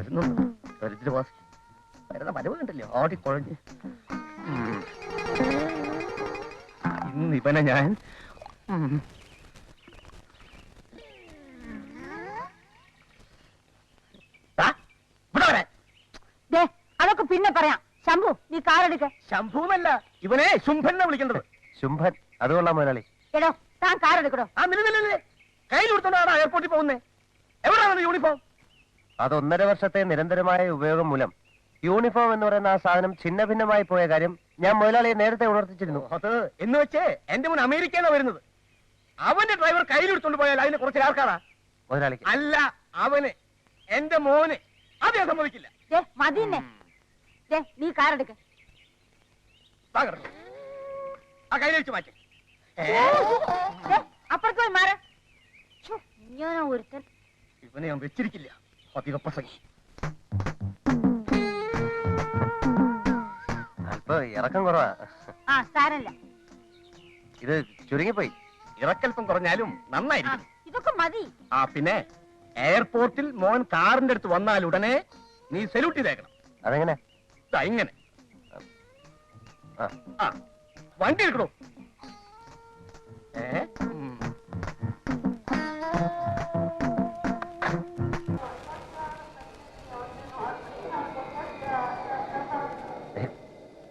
വരുന്നു. ദരിദ്രവാസി വരുന്ന വരവ് കണ്ടില്ലേ, ഓടിക്കൊഴഞ്ഞ്. ഇന്ന് ഇവനെ ഞാൻ അതൊക്കെ പിന്നെ പറയാം. ശംഭു, നീ കാറെടുക്ക. ശംഭുവല്ല, ഇവനെ ശുംഭനെ വിളിക്കേണ്ടത്. ശുംഭൻ, അത് കൊള്ളാം മുതലാളി. എടോ, താൻ കാറെടുക്കടോ. ആ നിലവിലല്ലേ കയ്യിൽ കൊടുത്തോണ്ടാണ് എയർപോർട്ടിൽ പോകുന്നേ. എവിടെയാണ് യൂണിഫോം? അത് 1.5 വർഷത്തെ നിരന്തരമായ ഉപയോഗം മൂലം യൂണിഫോം എന്ന് പറയുന്ന ആ സാധനം ഛിന്ന ഭിന്നമായി പോയ കാര്യം ഞാൻ മുതലാളിയെ നേരത്തെ ഉണർത്തിച്ചിരുന്നു. അത് എന്ന് വെച്ചേ എന്റെ മുൻ അമേരിക്കയിലാണ് വരുന്നത്. അവന്റെ ഡ്രൈവർ കയ്യിലെടുത്തോണ്ട് പോയാൽ അതിനെ കുറച്ച് ആൾക്കാരാ മുതലാളിക്ക് അല്ല, അവന് എന്റെ മോന് അത് ഞാൻ സമ്മതിക്കില്ല. മതിന്നെ, നീ കാറെടുക്ക. ആ കയ്യിൽ വെച്ച് മാറ്റി അപ്പുറത്ത് പോയി മാറ. ഞാനാ ഒരുത്തൻ. ഇവനെ ഞാൻ വെച്ചിരിക്കില്ല. അധിക പ്രസംഗി. അല്പം ഇറക്കം കുറവാ. ആ സാരല്ല, ഇത് ചുരുങ്ങിപ്പോയി. ഇറക്കൽപ്പം കുറഞ്ഞാലും നന്നായിരിക്കും. ഇതൊക്കെ മതി. ആ പിന്നെ എയർപോർട്ടിൽ മോൻ കാറിന്റെ അടുത്ത് വന്നാൽ ഉടനെ നീ സല്യൂട്ട് ചെയ്തേക്കണം. അതെങ്ങനെ? ഇങ്ങനെ വണ്ടി എടുക്കണോ?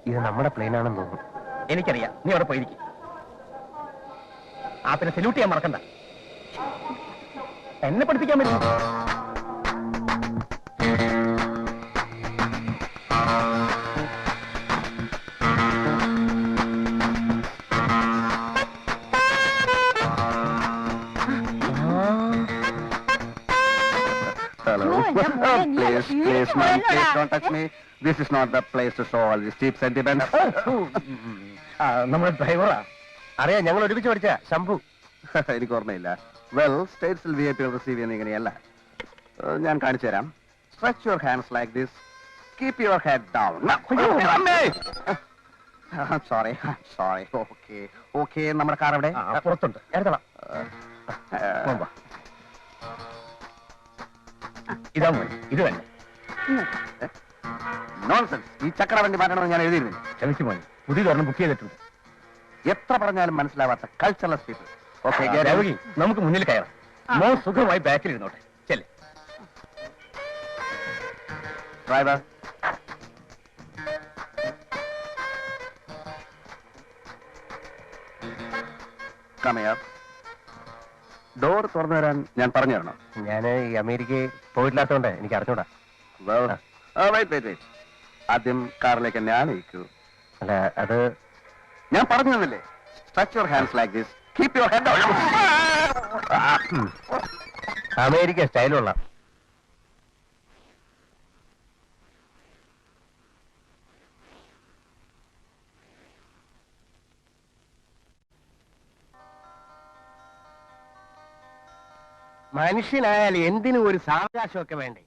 ഇത് നമ്മുടെ പ്ലെയിനാണെന്ന് തോന്നുന്നു. എനിക്കറിയാം, നീ അവിടെ പോയിരിക്കും. ആ പിന്നെ സല്യൂട്ട് ചെയ്യാൻ മറക്കണ്ട. എന്നെ പഠിപ്പിക്കാൻ പറ്റും. Please, ma'am, please don't touch me. This is not the place to show all these cheap sentiments. നമ്മുടെ ഡ്രൈവറാ. അറിയാം, ഞങ്ങൾ ഒരുമിച്ച് പഠിച്ച ശംഭു. എനിക്ക് ഓർമ്മയില്ല. വെൽ, സ്റ്റേറ്റ്സിൽ VIP റിസീവ് ചെയ്യുന്ന ഇങ്ങനെയല്ല. ഞാൻ കാണിച്ചു തരാം. Stretch your hands like this. Keep your head down. I'm sorry. Okay. നമ്മുടെ കാർ എവിടെ? പുറത്തുണ്ട്. എടുത്തോളാം. ഇതാ മതി. ഇത് തന്നെ. നോൺസെൻസ്. ഈ ചക്ര വണ്ടി മാറ്റണമെന്ന് ഞാൻ എഴുതിയിരുന്നു. ക്ഷമിച്ചു മോനെ, പുതിയ ഒരെണ്ണം ബുക്ക് ചെയ്തിട്ടുണ്ട്. എത്ര പറഞ്ഞാലും മനസ്സിലാവാത്ത കൾച്ചറൽ പീപ്പിൾ. ഓക്കെ, നമുക്ക് മുന്നിൽ കയറാം. മോൻ സുഖമായി ബാക്കിൽ ഇരുന്നോട്ടെ. ചെല്ലേ ഡ്രൈവർ. ഡോർ തുറന്നു തരാൻ ഞാൻ പറഞ്ഞു തരണം. ഞാൻ ഈ അമേരിക്കയിൽ പോയിട്ടില്ലാത്തോണ്ട് എനിക്ക് അറിഞ്ഞൂടാ. വെയിറ്റ്. ആദ്യം കാറിലേക്ക് എന്നെ ആനയിക്കൂ. അല്ല, അത് ഞാൻ പറഞ്ഞു തന്നില്ലേ? Stretch your hands like this. Keep your head down. America സ്റ്റൈലുള്ള. മനുഷ്യനായാൽ എന്തിനും ഒരു സാവകാശമൊക്കെ വേണ്ടേ?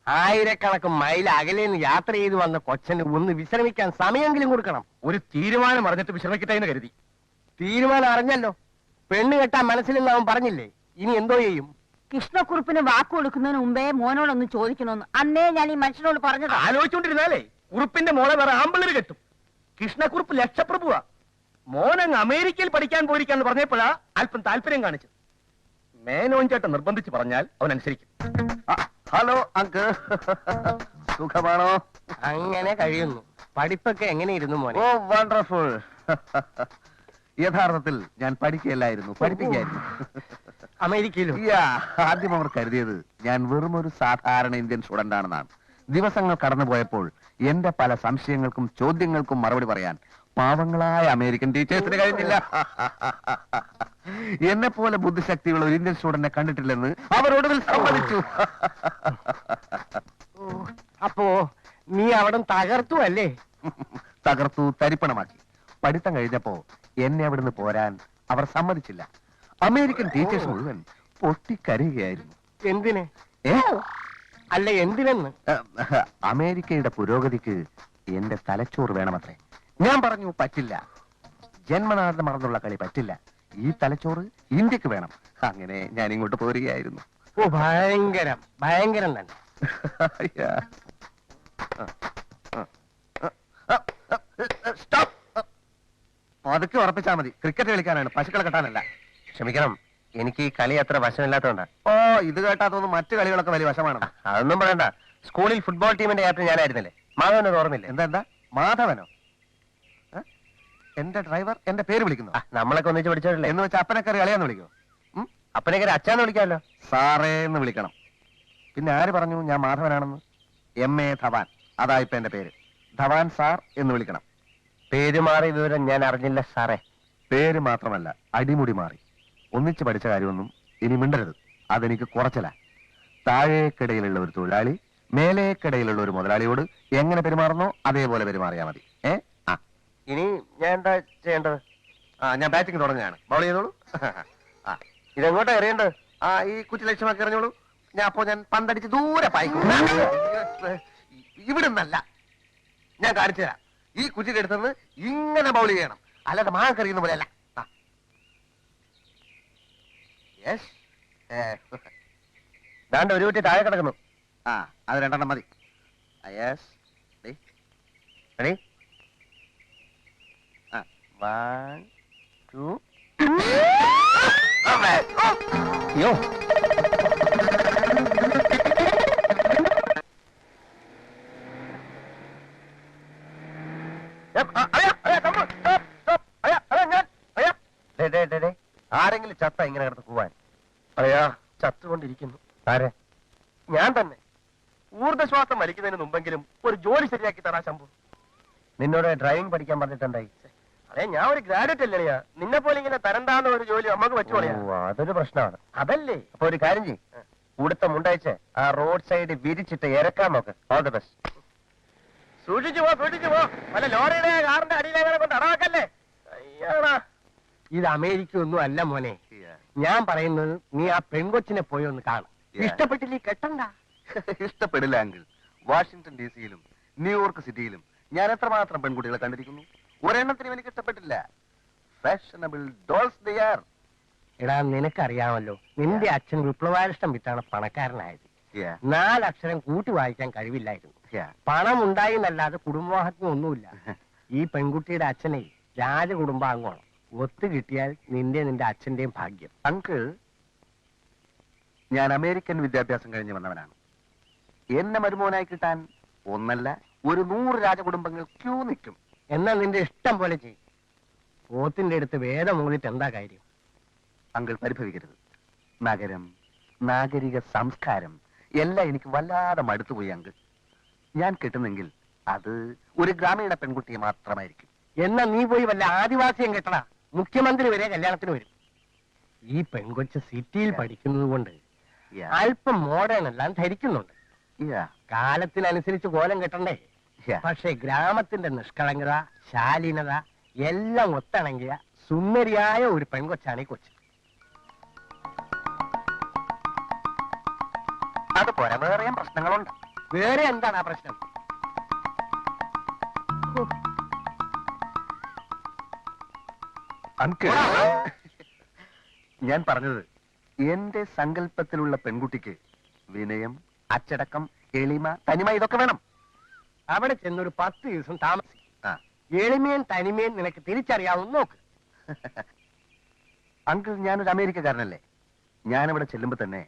1000കണക്കിന് മൈൽ അകലേന്ന് യാത്ര ചെയ്ത് വന്ന കൊച്ചന് ഒന്ന് വിശ്രമിക്കാൻ സമയമെങ്കിലും കൊടുക്കണം. ഒരു തീരുമാനം അറിഞ്ഞിട്ട് വിശ്രമിക്കട്ടെ എന്ന് കരുതി. തീരുമാനം അറിഞ്ഞല്ലോ. പെണ്ണ് കെട്ടാൻ മനസ്സിലെന്ന് അവൻ പറഞ്ഞില്ലേ. ഇനി എന്തോ ചെയ്യും? കൃഷ്ണക്കുറുപ്പിന് വാക്ക് കൊടുക്കുന്നതിന് മുമ്പേ മോനോടൊന്ന് ചോദിക്കണമെന്ന് അന്നേ ഞാൻ ഈ മനുഷ്യനോട് പറഞ്ഞത്. ആലോചിച്ചോണ്ടിരുന്നാലേ കുറുപ്പിന്റെ മോളെ വേറെ ആമ്പിള്ളേര് കെട്ടും. കൃഷ്ണക്കുറുപ്പ് ലക്ഷപ്രഭുവാ. മോനങ്ങ് അമേരിക്കയിൽ പഠിക്കാൻ പോയിരിക്കാന്ന് പറഞ്ഞപ്പോഴാ അല്പം താല്പര്യം കാണിച്ചു. മേനോൻ ചേട്ടൻ നിർബന്ധിച്ച് പറഞ്ഞാൽ അവൻ അനുസരിക്കും. ഹലോ അങ്കിൾ, സുഖമാണോ? അങ്ങനെ കഴിയുന്നു. പഠിപ്പൊക്കെ എങ്ങനെയിരുന്നു മോനെ? Oh wonderful. യഥാർത്ഥത്തിൽ ഞാൻ പഠിക്കുകയല്ലായിരുന്നു, പഠിപ്പിക്കായിരുന്നു. അമേരിക്കയിലും? ആദ്യം അവർ കരുതിയത് ഞാൻ വെറും ഒരു സാധാരണ ഇന്ത്യൻ സ്റ്റുഡന്റ് ആണെന്നാണ്. ദിവസങ്ങൾ കടന്നുപോയപ്പോൾ എന്റെ പല സംശയങ്ങൾക്കും ചോദ്യങ്ങൾക്കും മറുപടി പറയാൻ പാവങ്ങളായ അമേരിക്കൻ ടീച്ചേഴ്സിന് കഴിഞ്ഞില്ല. എന്നെ പോലെ ബുദ്ധിശക്തിയുള്ള ഒരു ഇന്ത്യൻ സ്റ്റുഡന്റിനെ കണ്ടിട്ടില്ലെന്ന് അവരോട് സമ്മതിച്ചു. അപ്പോ നീ അവിടെ തകർത്തു അല്ലേ? തകർത്തു, തരിപ്പണമാക്കി. പഠിത്തം കഴിഞ്ഞപ്പോ എന്നെ അവിടുന്ന് പോരാൻ അവർ സമ്മതിച്ചില്ല. അമേരിക്കൻ ടീച്ചേഴ്സ് മുഴുവൻ പൊട്ടിക്കരയുകയായിരുന്നു. എന്തിന്? അല്ല, എന്തിനെന്ന്? അമേരിക്കയുടെ പുരോഗതിക്ക് എന്റെ തലച്ചോറ് വേണമത്രേ. ഞാൻ പറഞ്ഞു പറ്റില്ല, ജന്മനാഥ മറന്നുള്ള കളി പറ്റില്ല, ഈ തലച്ചോറ് ഇന്ത്യക്ക് വേണം. അങ്ങനെ ഞാൻ ഇങ്ങോട്ട് പോരുകയായിരുന്നു. ഓ ഭയങ്കരം തന്നെ. സ്റ്റോപ്പ്. പതുക്കെ ഉറപ്പിച്ചാ മതി. ക്രിക്കറ്റ് കളിക്കാനാണ്, പശുക്കളെ കെട്ടാനല്ല. ക്ഷമിക്കണം, എനിക്ക് ഈ കളി അത്ര വശമില്ലാത്തതുകൊണ്ടാ. ഓ, ഇത് കേട്ടാ തോന്നുന്നു മറ്റു കളികളൊക്കെ വലിയ വശമാണ്. അതൊന്നും പറയണ്ട. സ്കൂളിൽ ഫുട്ബോൾ ടീമിന്റെ ക്യാപ്റ്റൻ ഞാനായിരുന്നില്ലേ? മാധവന് ഓർമ്മയില്ലേ? എന്താ മാധവനോ? എന്റെ ഡ്രൈവർ എന്റെ പേര് വിളിക്കുന്നു. നമ്മളൊക്കെ ഒന്നിച്ച് പഠിച്ചവരല്ലേ? എന്ന് വെച്ചാൽ അപ്പനെ കയറി കളിയാന്ന് വിളിക്കോ? അപ്പനെയൊക്കെ അച്ഛാന്ന് വിളിക്കാമല്ലോ. സാറേ എന്ന് വിളിക്കണം. പിന്നെ ആര് പറഞ്ഞു ഞാൻ മാധവനാണെന്ന്? MA ധവാൻ, അതാ ഇപ്പൊ എന്റെ പേര്. ധവാൻ സാർ എന്ന് വിളിക്കണം. പേര് മാറിയ വിവരം ഞാൻ അറിഞ്ഞില്ല സാറേ. പേര് മാത്രമല്ല, അടിമുടി മാറി. ഒന്നിച്ച് പഠിച്ച കാര്യമൊന്നും ഇനി മിണ്ടരുത്. അതെനിക്ക് കുറച്ചല്ല. താഴേക്കിടയിലുള്ള ഒരു തൊഴിലാളി മേലേക്കിടയിലുള്ള ഒരു മുതലാളിയോട് എങ്ങനെ പെരുമാറുന്നോ അതേപോലെ പെരുമാറിയാ മതി. ഇനി ഞാൻ എന്താ ചെയ്യേണ്ടത്? ഞാൻ ബാറ്റിംഗ് തുടങ്ങുകയാണ്. ബൗൾ ചെയ്തോളൂ. ഇതെങ്ങോട്ടാ എറിയേണ്ടത്? ഈ കുറ്റി ലക്ഷ്യമാക്കി എറിഞ്ഞോളൂ. ഞാൻ പന്തടിച്ച് ദൂരെ പായിക്കും. ഇവിടുന്നല്ല, ഞാൻ കാണിച്ചു തരാം. ഈ കുറ്റിയുടെ അടുത്തുനിന്ന് ഇങ്ങനെ ബൗൾ ചെയ്യണം, അല്ലാതെ മാങ്ങ കറിയുന്ന പോലെയല്ല. ദാണ്ട് ഒരു കുറ്റി താഴെ കിടക്കുന്നു. അത് രണ്ടെണ്ണം മതി. റെഡി? 1 2. അയ്യോ, ആരെങ്കിലും ചത്ത ഇങ്ങനെ കിടന്ന് പോവാൻ? അയ്യാ, ചത്തുകൊണ്ടിരിക്കുന്നു. ആരെ? ഞാൻ തന്നെ. ഊർജ്ജശ്വാസം വലിക്കുന്നതിന് മുമ്പെങ്കിലും ഒരു ജോലി ശരിയാക്കി തരാ ശംഭു. നിന്നോട് ഡ്രൈവിംഗ് പഠിക്കാൻ പറഞ്ഞിട്ടുണ്ടായി. അതെ, ഞാൻ ഒരു ഗ്രാജുവേറ്റ് അല്ലേ. നിന്നെ പോലെ ഇങ്ങനെ തരണ്ടാന്ന ഒരു ജോലി നമുക്ക് വെച്ചോളിയാ. അതൊരു പ്രശ്നമാണ്. അതല്ലേ. അപ്പൊ ഒരു കാര്യം ചെയ്യും, ഉടുത്ത മുണ്ടയച്ച് ആ റോഡ് സൈഡ് വിരിച്ചിട്ട് ഇറക്കാൻ നോക്ക്. All the best. സൂക്ഷിച്ചു പോ, സൂക്ഷിച്ചു പോ. വല്ല ലോറിയുടെ കാറിന്റെ അടിയിലേക്കാളെ കൊണ്ട് അടവാക്കല്ലേ. അയ്യാടാ, ഇത് അമേരിക്ക ഒന്നും അല്ല മോനെ. ഞാൻ പറയുന്നത് നീ ആ പെൺകൊച്ചിനെ പോയി ഒന്ന് കാണും. ഇഷ്ടപ്പെട്ടില്ലേ കെട്ടണ്ട. ഇഷ്ടപ്പെടില്ല അങ്കിൾ. വാഷിംഗ്ടൺ DC-യിലും ന്യൂയോർക്ക് സിറ്റിയിലും ഞാൻ എത്രമാത്രം പെൺകുട്ടികളെ കണ്ടിരിക്കുന്നു. ഒരെണ്ണത്തിനും എനിക്ക് ഇഷ്ടപ്പെട്ടില്ല. Fashionable dolls they are. എടാ, നിനക്കറിയാമല്ലോ, നിന്റെ അച്ഛൻ വിപ്ലവാരിഷ്ടം വിറ്റാണ് പണക്കാരനായത്. 4 അക്ഷരം കൂട്ടി വായിക്കാൻ കഴിവില്ലായിരുന്നു. പണം ഉണ്ടായി എന്നല്ലാതെ കുടുംബവാഹത്വം ഒന്നുമില്ല. ഈ പെൺകുട്ടിയുടെ അച്ഛനെ രാജകുടുംബാംഗമാണ്. ഒത്തു കിട്ടിയാൽ നിന്റെ അച്ഛന്റെയും ഭാഗ്യം. അങ്കിൾ, ഞാൻ അമേരിക്കൻ വിദ്യാഭ്യാസം കഴിഞ്ഞ് വന്നവനാണ്. എന്നെ മരുമോനായി കിട്ടാൻ ഒന്നല്ല, ഒരു 100 രാജകുടുംബങ്ങൾ ക്യൂ നിൽക്കും. എന്നാ നിന്റെ ഇഷ്ടം പോലെ ചെയ്യും. പോത്തിന്റെ അടുത്ത് വേദം മൂന്നിട്ട് എന്താ കാര്യം? അങ്കിൾ പരിഭവിക്കരുത്. നഗരം, നാഗരിക സംസ്കാരം എല്ലാം എനിക്ക് വല്ലാതെ മടുത്തുപോയി അങ്കിൾ. ഞാൻ കിട്ടുന്നെങ്കിൽ അത് ഒരു ഗ്രാമീണ പെൺകുട്ടിയെ മാത്രമായിരിക്കും. എന്നാ നീ പോയി വല്ല ആദിവാസിയും കെട്ടടാ. മുഖ്യമന്ത്രി വരെ കല്യാണത്തിന് വരും. ഈ പെൺകൊച്ച് സിറ്റിയിൽ പഠിക്കുന്നത് കൊണ്ട് അല്പം മോഡേൺ എല്ലാം ധരിക്കുന്നുണ്ട്. കാലത്തിനനുസരിച്ച് കോലം കെട്ടണ്ടേ? പക്ഷെ ഗ്രാമത്തിന്റെ നിഷ്കളങ്കത, ശാലീനത എല്ലാം ഒത്തിണങ്ങിയ സുന്ദരിയായ ഒരു പെൺകൊച്ചാണ് ഈ കൊച്ച്. അതുപോലെ വേറെയും പ്രശ്നങ്ങളുണ്ട്. വേറെ എന്താണ് ആ പ്രശ്നം? അങ്കിൾ, ഞാൻ പറഞ്ഞത് എന്റെ സങ്കല്പത്തിലുള്ള പെൺകുട്ടിക്ക് വിനയം, അച്ചടക്കം, എളിമ, തനിമ ഇതൊക്കെ വേണം. അവിടെ ചെന്നൊരു 10 ദിവസം താമസിക്കും. എളിമയും തനിമയും നിനക്ക് തിരിച്ചറിയാവുന്ന നോക്ക്. അങ്കിൾ, ഞാനൊരു അമേരിക്കക്കാരനല്ലേ. ഞാനിവിടെ ചെല്ലുമ്പോ തന്നെ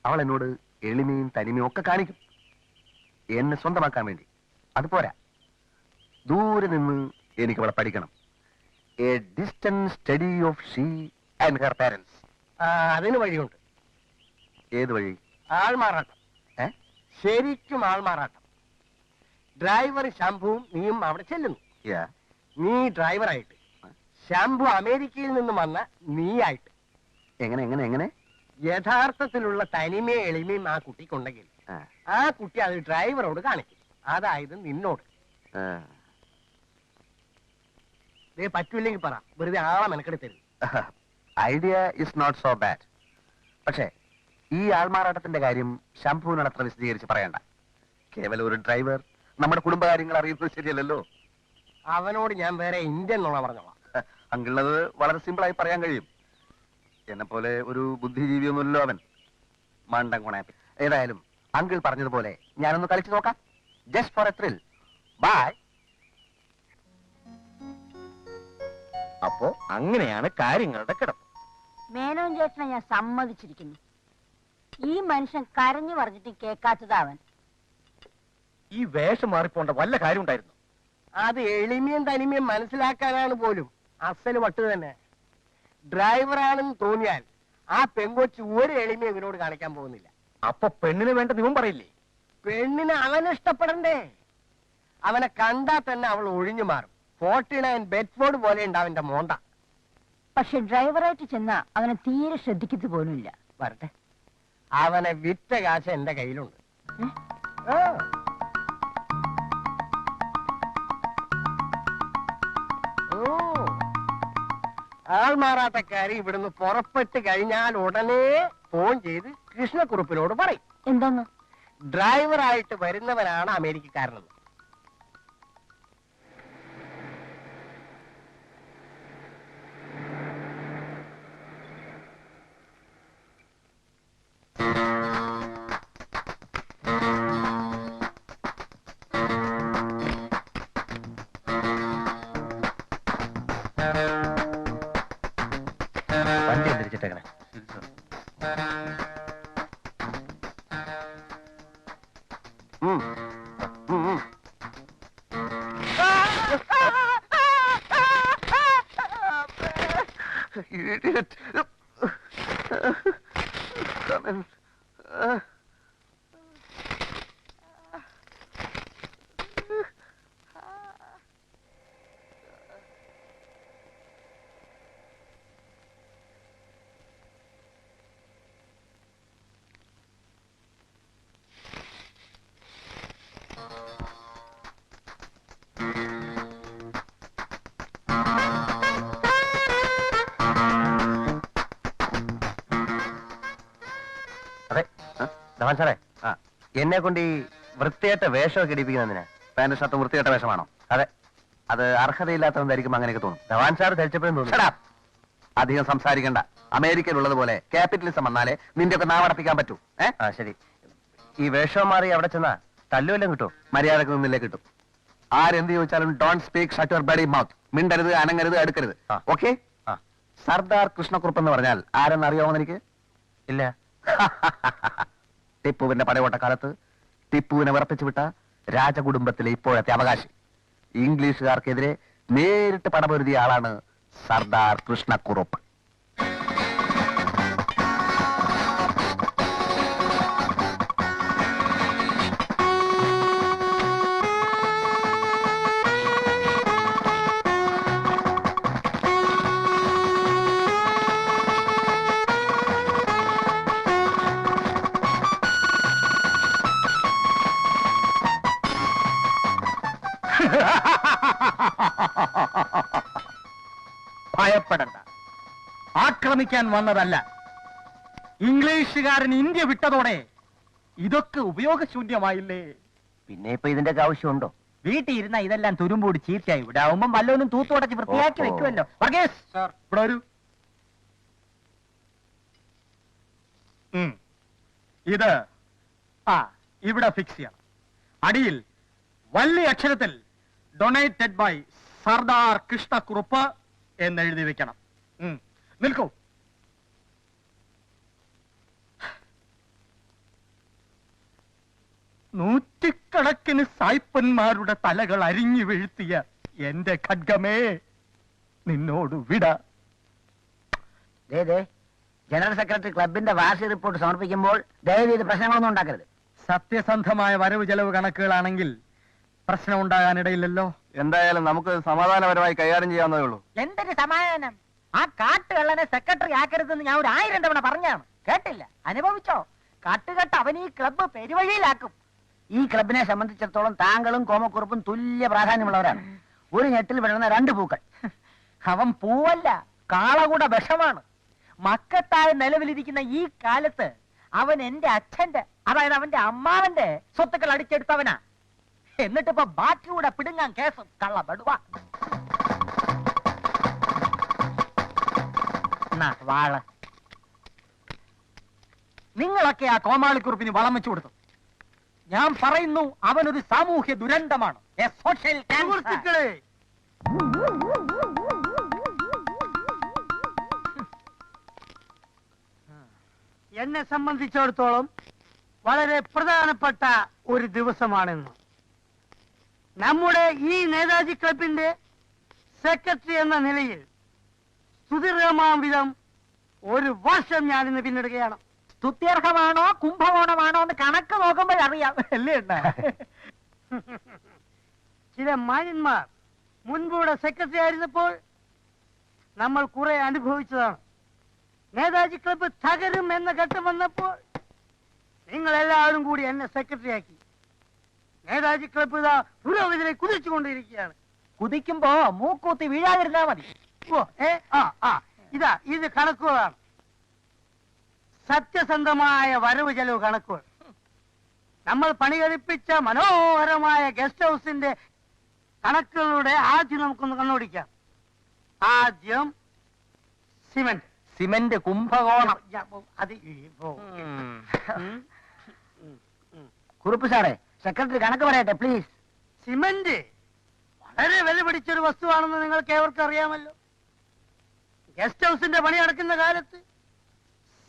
അവൾ എന്നോട് എളിമയും തനിമയും ഒക്കെ കാണിക്കും, എന്നെ സ്വന്തമാക്കാൻ വേണ്ടി. അത് പോരാ, ദൂരെ നിന്ന് എനിക്ക് അവളെ പഠിക്കണം. A distant study of she and her parents. അതിന് വഴിയുണ്ട്. ഏത് വഴി? ആൾമാറാട്ടം. ശരിക്കും ആൾമാറാട്ടം. ഡ്രൈവർ ശംഭുവും നീയും അവിടെ ചെല്ലുന്നു. നീ ഡ്രൈവറായിട്ട്, ശംഭു അമേരിക്കയിൽ നിന്ന് വന്ന നീയായിട്ട്. എങ്ങനെ എങ്ങനെ എങ്ങനെ? യഥാർത്ഥത്തിലുള്ള തനിമയും എളിമയും ആ കുട്ടിക്കുണ്ടെങ്കിൽ ആ കുട്ടി അത് ഡ്രൈവറോട് കാണിക്കും. അതായത് നിന്നോട്. പറ്റൂല്ലെങ്കിൽ പറ, വെറുതെ ആളെ മെനക്കെടുത്തരുത്. Idea is not so bad. പക്ഷേ ഈ ആൾമാറാട്ടത്തിന്റെ കാര്യം ശംഭുവിനോട് അത്ര വിശദീകരിച്ച് പറയണ്ട. കേവലം ഒരു ഡ്രൈവർ നമ്മുടെ കുടുംബകാര്യങ്ങൾ അറിയുന്നത് ശരിയല്ലല്ലോ. അവനോട് ഞാൻ വേറെ ഇന്ത്യൻ നുണ പറഞ്ഞോളാം. അങ്കിളത് വളരെ സിമ്പിളായി പറയാൻ കഴിയും. എന്നെ പോലെ ഒരു ബുദ്ധിജീവിയൊന്നുമല്ലോ അവൻ. മണ്ടൻ കുണാപ്പി. ഏതായാലും അങ്കിൾ പറഞ്ഞതുപോലെ ഞാനൊന്ന് കളിച്ചു നോക്കാം. Just for a thrill. Bye. അപ്പോ അങ്ങനെയാണ് കാര്യങ്ങളുടെ കിടപ്പ്. മേനോൻ ചേട്ടനെ ഞാൻ സമ്മതിച്ചിരിക്കുന്നു. ഈ മനുഷ്യൻ കരഞ്ഞു പറഞ്ഞിട്ട് കേൾക്കാത്തതാവൻ. ഈ വേഷം മാറിപ്പോണ്ട വല്ല കാര്യം ഉണ്ടായിരുന്നു? അത് എളിമയും തനിമയും മനസ്സിലാക്കാനാണ് പോലും അസല് വട്ട് തന്നെ. ഡ്രൈവറാണെന്ന് തോന്നിയാൽ ആ പെങ്കൊച്ച് ഒരു എളിമയും ഇവനോട് കാണിക്കാൻ പോകുന്നില്ല. അപ്പൊ പെണ്ണിന് വേണ്ട നിവൻ പറയില്ലേ? പെണ്ണിനെ അവനെ ഇഷ്ടപ്പെടണ്ടേ? അവനെ കണ്ടാൽ തന്നെ അവൾ ഒഴിഞ്ഞു മാറും. 49 ബെഡ്ഫോർഡ് പോലെ ഉണ്ട് അവന്റെ മോന്ത. പക്ഷെ ഡ്രൈവറായിട്ട് ചെന്ന അവനെ തീരെ ശ്രദ്ധിക്കത്തു പോലുമില്ല. വരട്ടെ, അവനെ വിറ്റ കാശ് എന്റെ കയ്യിലുണ്ട്. ആ. ഓ, ആൾമാറാട്ടക്കാരി ഇവിടുന്ന് പുറപ്പെട്ട് കഴിഞ്ഞാൽ ഉടനെ ഫോൺ ചെയ്ത് കൃഷ്ണക്കുറുപ്പിനോട് പറയും എന്താന്ന്? ഡ്രൈവറായിട്ട് വരുന്നവനാണ് അമേരിക്കക്കാരനെന്ന്. വണ്ടി തിരിച്ചിട്ടേക്കണേ. Idiot. Come in. അതെ, ധവാൻ സാറേ, എന്നെ കൊണ്ട് ഈ വൃത്തിയായിട്ട വേഷമൊക്കെ ഇടിപ്പിക്കുന്നതിന്. Pant shirt വൃത്തിയായിട്ട വേഷമാണോ? അതെ, അത് അർഹതയില്ലാത്തവൻ ധരിക്കുമ്പോൾ അങ്ങനെയൊക്കെ തോന്നും. ധവാൻ സാർ ധരിച്ചപ്പോഴും തോന്നുന്നു. അധികം സംസാരിക്കണ്ട. അമേരിക്കയിലുള്ളതുപോലെ ക്യാപിറ്റലിസം വന്നാലേ നിന്റെ ഒക്കെ നാവടപ്പിക്കാൻ പറ്റൂ. ശരി. ഈ വേഷം മാറി അവിടെ ചെന്നാ തല്ലുവെല്ലാം കിട്ടും? മര്യാദക്ക് നിന്നില്ലേ കിട്ടും. ആരെന്ത് ചോദിച്ചാലും don't speak shut your bloody mouth. മിണ്ടരുത്, അനങ്ങരുത്, അടുക്കരുത്. ഓക്കെ? സർദാർ കൃഷ്ണക്കുറുപ്പ് എന്ന് പറഞ്ഞാൽ ആരെന്ന് അറിയാമോ എനിക്ക്? ഇല്ല. ടിപ്പുവിന്റെ പടയോട്ടക്കാലത്ത് ടിപ്പുവിനെ വിറപ്പിച്ചു വിട്ട രാജകുടുംബത്തിലെ ഇപ്പോഴത്തെ അവകാശി. ഇംഗ്ലീഷുകാർക്കെതിരെ നേരിട്ട് പടപൊരുതിയ ആളാണ് സർദാർ കൃഷ്ണക്കുറുപ്പ്. ഭയപ്പെടണ്ട, ആക്രമിക്കാൻ വന്നതല്ല. ഇംഗ്ലീഷുകാരൻ ഇന്ത്യ വിട്ടതോടെ ഇതൊക്കെ ഉപയോഗശൂന്യമായില്ലേ? പിന്നെ ഇപ്പൊ ഇതിന്റെ ആവശ്യമുണ്ടോ? വീട്ടിൽ ഇരുന്ന ഇതെല്ലാം തുരുമ്പൂടി ചീത്തയായി. ഇവിടെ ആവുമ്പം വല്ലവനും തൂത്തുടച്ച് വൃത്തിയാക്കി വെക്കുമല്ലോ. വർഗീസ് സാർ, ഇവിടെ വരൂ. ഇത് ഇവിടെ ഫിക്സ് ചെയ്യണം. അടിയിൽ വലിയ അക്ഷരത്തിൽ ഡൊണേറ്റഡ് ബൈ സർദാർ കൃഷ്ണക്കുറുപ്പ് എന്നെഴുതി വെക്കണം. നിൽക്കൂ. നൂറ്റിക്കണക്കിന് സായിപ്പന്മാരുടെ തലകൾ അരിഞ്ഞു വീഴ്ത്തിയ എന്റെ ഖഡ്ഗമേ, നിന്നോട് വിട. ജനറൽ സെക്രട്ടറി ക്ലബിന്റെ വാർഷിക റിപ്പോർട്ട് സമർപ്പിക്കുമ്പോൾ ദയവ് ചെയ്ത് പ്രശ്നങ്ങളൊന്നും ഉണ്ടാക്കരുത്. സത്യസന്ധമായ വരവ് ചെലവ് കണക്കുകളാണെങ്കിൽ പ്രശ്നം ഉണ്ടാകാനിടയില്ലല്ലോ. എന്തായാലും നമുക്ക് സമാധാനപരമായി കൈകാര്യം ചെയ്യാവുന്നതേ ഉള്ളൂ. എന്തൊരു സമാധാനം! ആ കാട്ടുകള്ളനെ സെക്രട്ടറി ആക്കരുതെന്ന് ഞാൻ 1000 തവണ പറഞ്ഞാണ്, കേട്ടില്ല. അനുഭവിച്ചോ? കാട്ടുകെട്ട് അവൻ ഈ ക്ലബ്ബ് പെരുവഴിയിലാക്കും. ഈ ക്ലബിനെ സംബന്ധിച്ചിടത്തോളം താങ്കളും കോമക്കുറുപ്പും തുല്യ പ്രാധാന്യമുള്ളവരാണ്. ഒരു ഞെട്ടിൽ വിഴുന്ന 2 പൂക്കൾ. അവൻ പൂവല്ല, കാളകൂട വിഷമാണ്. മക്കത്തായ നിലവിലിരിക്കുന്ന ഈ കാലത്ത് അവൻ എന്റെ അച്ഛന്റെ, അതായത് അവന്റെ അമ്മാവന്റെ സ്വത്തുക്കൾ അടിച്ചെടുത്തവനാ. എന്നിട്ടിപ്പോ ബാക്കിയൂടെ പിടുങ്ങാൻ കേസും. കള്ള ബടുവ. വാള. നിങ്ങളൊക്കെ ആ കോമാളിക്കുറുപ്പിന് വളം വെച്ചു കൊടുത്തു. ഞാൻ പറയുന്നു അവനൊരു സാമൂഹ്യ ദുരന്തമാണ്. A social cancer. സുഹൃത്തുക്കളെ, എന്നെ സംബന്ധിച്ചിടത്തോളം വളരെ പ്രധാനപ്പെട്ട ഒരു ദിവസമാണെന്ന്. നമ്മുടെ ഈ നേതാജി ക്ലബിന്റെ സെക്രട്ടറി എന്ന നിലയിൽ സുദീർഘമാം വിധം ഒരു വർഷം ഞാനിന്ന് പിന്നിടുകയാണ്. സ്തുത്യർഹമാണോ കുംഭകോണമാണോ എന്ന് കണക്ക് നോക്കുമ്പോഴറിയാം അല്ലേ അണ്ണാ? ചില മാന്യന്മാർ മുൻപൂടെ സെക്രട്ടറി ആയിരുന്നപ്പോൾ നമ്മൾ കുറെ അനുഭവിച്ചതാണ്. നേതാജി ക്ലബ്ബ് തകരും എന്ന ഘട്ടം വന്നപ്പോൾ നിങ്ങൾ എല്ലാവരും കൂടി എന്നെ സെക്രട്ടറി ആക്കി. നേതാജി ക്ലബ്ബ് ഇതാ പുരോഗതിയിലെ കുതിച്ചുകൊണ്ടിരിക്കുകയാണ്. കുതിക്കുമ്പോ മൂക്കൂത്തി വീഴാതിരുന്നാ മതി. ഇത് കണക്കുകളാണ്, സത്യസന്ധമായ വരവ് ചെലവ് കണക്കുകൾ. നമ്മൾ പണി കഴിപ്പിച്ച മനോഹരമായ ഗസ്റ്റ് ഹൗസിന്റെ കണക്കുകളുടെ ആദ്യം നമുക്കൊന്ന് കണ്ണോടിക്കാം. ആദ്യം സിമന്റ് കുംഭകോണം. അത് കുറുപ്പ് സാറേ, സെക്രട്ടറി കണക്ക് പറയട്ടെ പ്ലീസ്. സിമന്റ് വളരെ വില പിടിച്ചൊരു വസ്തുവാണെന്ന് നിങ്ങൾക്ക് ഏവർക്കും അറിയാമല്ലോ. ഗസ്റ്റ് ഹൗസിന്റെ പണി നടക്കുന്ന കാലത്ത്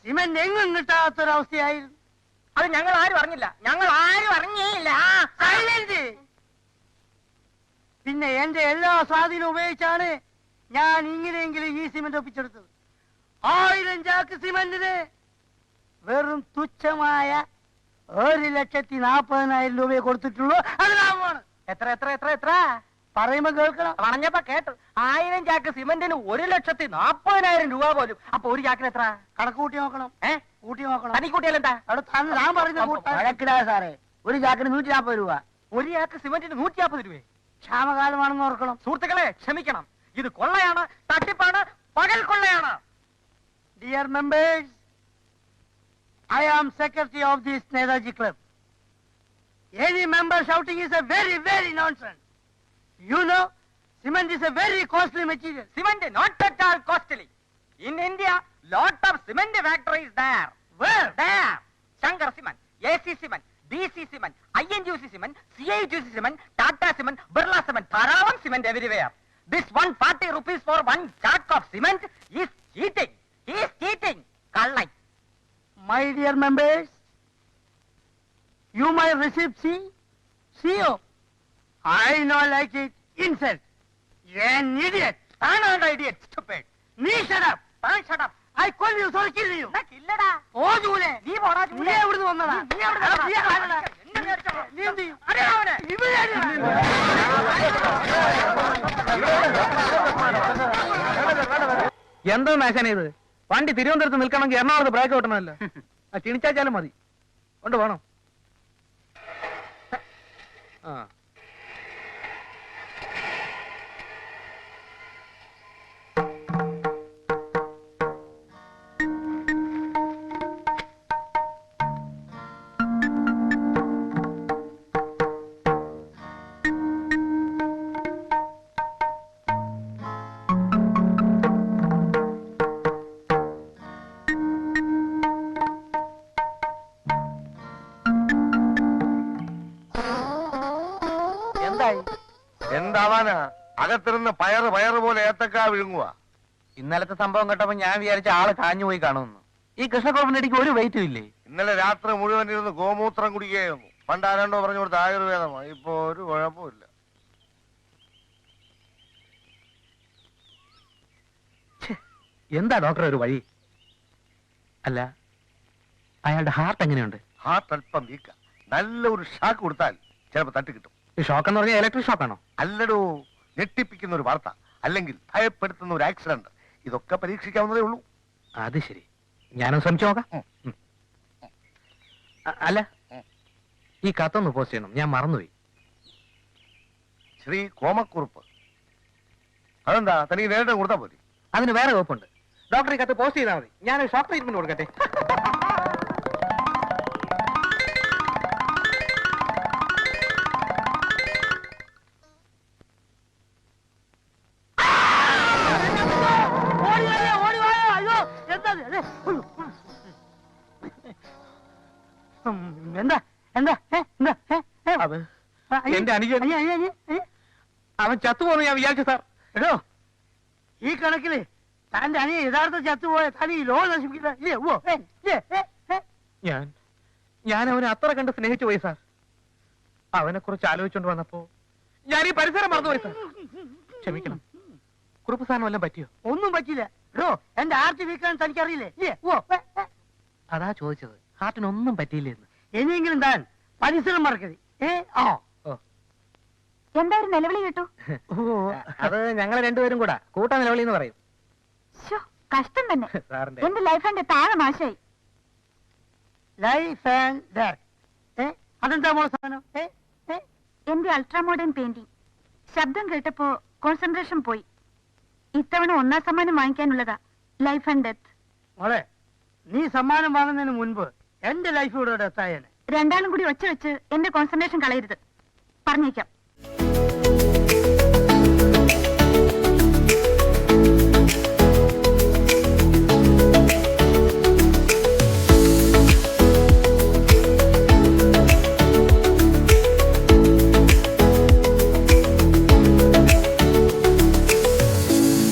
സിമന്റ് എങ്ങും കിട്ടാത്തൊരവസ്ഥയായിരുന്നു. അത് ഞങ്ങൾ ആരും അറിഞ്ഞില്ല, ഞങ്ങൾ ആരും അറിഞ്ഞേയില്ല. പിന്നെ എന്റെ എല്ലാ സ്വാധീനവും ഉപയോഗിച്ചാണ് ഞാൻ ഇങ്ങനെയെങ്കിലും ഈ സിമന്റ് ഒപ്പിച്ചെടുത്തത്. 1000 ചാക്ക് സിമന്റിന് വെറും തുച്ഛമായ 1,40,000 രൂപയെ കൊടുത്തിട്ടുള്ളൂ. അത് ലാഭമാണ്. എത്ര എത്ര എത്ര എത്ര പറയുമ്പോ കേൾക്കണം. പറഞ്ഞപ്പോ കേട്ടു. 1000 ചാക്ക് സിമന്റിന് 1,40,000 രൂപ പോലും. അപ്പൊ ഒരു ചാക്കിന് എത്ര? കണക്ക് കൂട്ടി നോക്കണം. കൂട്ടി നോക്കണം. തനിക്കൂട്ടിയാലെന്താ? ഞാൻ പറഞ്ഞ സാറേ, ഒരു ചാക്കിന് 140 രൂപ. ഒരു ചാക്ക് സിമന്റിന് 140 രൂപ. ക്ഷാമകാലമാണെന്ന് ഓർക്കണം. സുഹൃത്തുക്കളെ ക്ഷമിക്കണം, ഇത് കൊള്ളയാണ്, തട്ടിപ്പാണ്, പകൽ കൊള്ളയാണ്. Dear members, I am secretary of this Netaji Club. Any member shouting is a very, very nonsense. You know, cement is a very costly material. Cement not at all costly. In India, lot of cement factories there. Where? There. Shankar Cement, AC Cement, BC Cement, INGC Cement, CIGC Cement, Tata Cement, Birla Cement, Tharavan Cement everywhere. This 140 rupees for one chunk of cement is cheating. He is cheating. Kallai. My dear members, you might receive CO. I know like it. Insult. You're an idiot. I'm not an idiot, stupid. Me shut up. Shut up. I call you, so kill you. ഇല്ലടാ. ഓ ജൂലെ. നീ പോടാ നീ ജൂലെ. എവിടുന്ന് വന്നടാ? നീ എവിടുന്ന് വന്നതാ? നീ ആരാടാ? എന്നെ വിചാരിച്ചോ? നീ എന്ത് ചെയ്യും? അറിയാമോ അവനെ? ഇവിടെ എന്തോ മാശാനെ ഇത്? വണ്ടി തിരുവനന്തപുരത്ത് നിൽക്കണമെങ്കിൽ എറണാകുളത്ത് ബ്രേക്ക് കിട്ടണമല്ലോ. ക്ഷണിച്ചാച്ചാലും മതി. കൊണ്ട് പോണം. എന്താവാനാ? അകത്തിരുന്ന് പയറ് പോലെ ഏത്തക്കാ വിഴുങ്ങുക. ഇന്നലത്തെ സംഭവം കേട്ടപ്പോ ഞാൻ വിചാരിച്ച ആള് കാഞ്ഞു പോയി കാണുമെന്ന്. ഈ കൃഷ്ണക്കുറുപ്പിന്റെ അടിക്ക് ഒരു വെയിറ്റും ഇല്ലേ? ഇന്നലെ രാത്രി മുഴുവൻ ഇരുന്ന് ഗോമൂത്രം കുടിക്കുകയായിരുന്നു. പണ്ട് ആരാണ്ടോ പറഞ്ഞു കൊടുത്ത ആയുർവേദമാണ്. ഇപ്പൊ ഒരു കുഴപ്പമില്ല. എന്താ ഡോക്ടർ ഒരു വഴി? അല്ല, അയാളുടെ ഹാർട്ട് എങ്ങനെയുണ്ട്? ഹാർട്ട് അല്പം വീക്ക. നല്ല ഒരു ഷാക്ക് കൊടുത്താൽ ചിലപ്പോ തട്ടി കിട്ടും. ഈ ഷോക്ക് എന്ന് പറഞ്ഞാൽ ഇലക്ട്രിക് ഷോക്കാണോ? അല്ലടോ, ഞെട്ടിപ്പിക്കുന്ന ഒരു വാർത്ത, അല്ലെങ്കിൽ ഭയപ്പെടുത്തുന്ന ഒരു ആക്സിഡന്റ്. ഇതൊക്കെ പരീക്ഷിക്കാവുന്നതേ ഉള്ളൂ. അത് ശരി, ഞാനും ശ്രമിച്ചു നോക്കാം. അല്ല, ഈ കത്തൊന്ന് പോസ്റ്റ് ചെയ്യണം, ഞാൻ മറന്നുപോയി. ശ്രീ കോമക്കുറുപ്പ്. അതെന്താ, തനിക്ക് നേരിട്ട് കൊടുത്താൽ മതി. അതിന് വേറെ വകുപ്പുണ്ട്. ഡോക്ടർ ഈ കത്ത് പോസ്റ്റ് ചെയ്താൽ മതി. ഞാൻ ഷോക്ക് ട്രീറ്റ്മെന്റ് കൊടുക്കട്ടെ. എന്താ എന്താ എന്താ അത് എന്റെ അനുജൻ അവൻ ചത്തുപോന്ന് ഞാൻ വിചാരിച്ചു സാർ. എടോ ഈ കണക്കില് തന്റെ അനിയ യഥാർത്ഥ ചത്തുപോയ തനി ഈ ലോകം നശിപ്പിക്കില്ല ഇല്ലേ? ഓ ഞാൻ അവനെ അത്ര കണ്ട് സ്നേഹിച്ചു പോയി സാർ. അവനെ കുറിച്ച് ആലോചിച്ചോണ്ട് വന്നപ്പോ ഞാൻ ഈ പരിസരം മറന്നുപോയി സാർ. ക്ഷമിക്കണം. കുറുപ്പ് സാധനം വല്ലതും പറ്റിയോ? ഒന്നും പറ്റില്ല. എടോ എന്റെ ആർത്തി വീക്കാൻ തനിക്കറിയില്ലേ? ഇല്ലേ? ഓ അതാ ചോദിച്ചത്, ഹാർട്ടിനൊന്നും പറ്റിയില്ലെന്ന്. ഇനിയെങ്കിലും താൻ പരിസരം മറക്കരുത്. എന്തായാലും നിലവിളി കേട്ടു. അത് ഞങ്ങൾ രണ്ടുപേരും കൂടാ കൂട്ടാ നിലവിളി എന്ന് പറയും. കഷ്ടം തന്നെ. സാറിന്റെ എന്റെ ലൈഫ് എന്റെ താഴെ നാശായി. Life and death. അതെന്താ മോളെ സാധനം? എന്റെ അൾട്രാ മോഡേൺ പെയിന്റിംഗ് ശബ്ദം കേട്ടപ്പോ കോൺസെൻട്രേഷൻ പോയി. ഇത്തവണ 1ാം സമ്മാനം വാങ്ങിക്കാനുള്ളതാ. Life and death. മോളെ നീ സമ്മാനം വാങ്ങുന്നതിന് മുൻപ് എന്റെ ലൈഫ് ഇവിടെ ഡെത്തായേനെ. രണ്ടാളും കൂടി ഒച്ച വെച്ച് എന്റെ കോൺസെൻട്രേഷൻ കളയരുത്. പറഞ്ഞേക്കാം.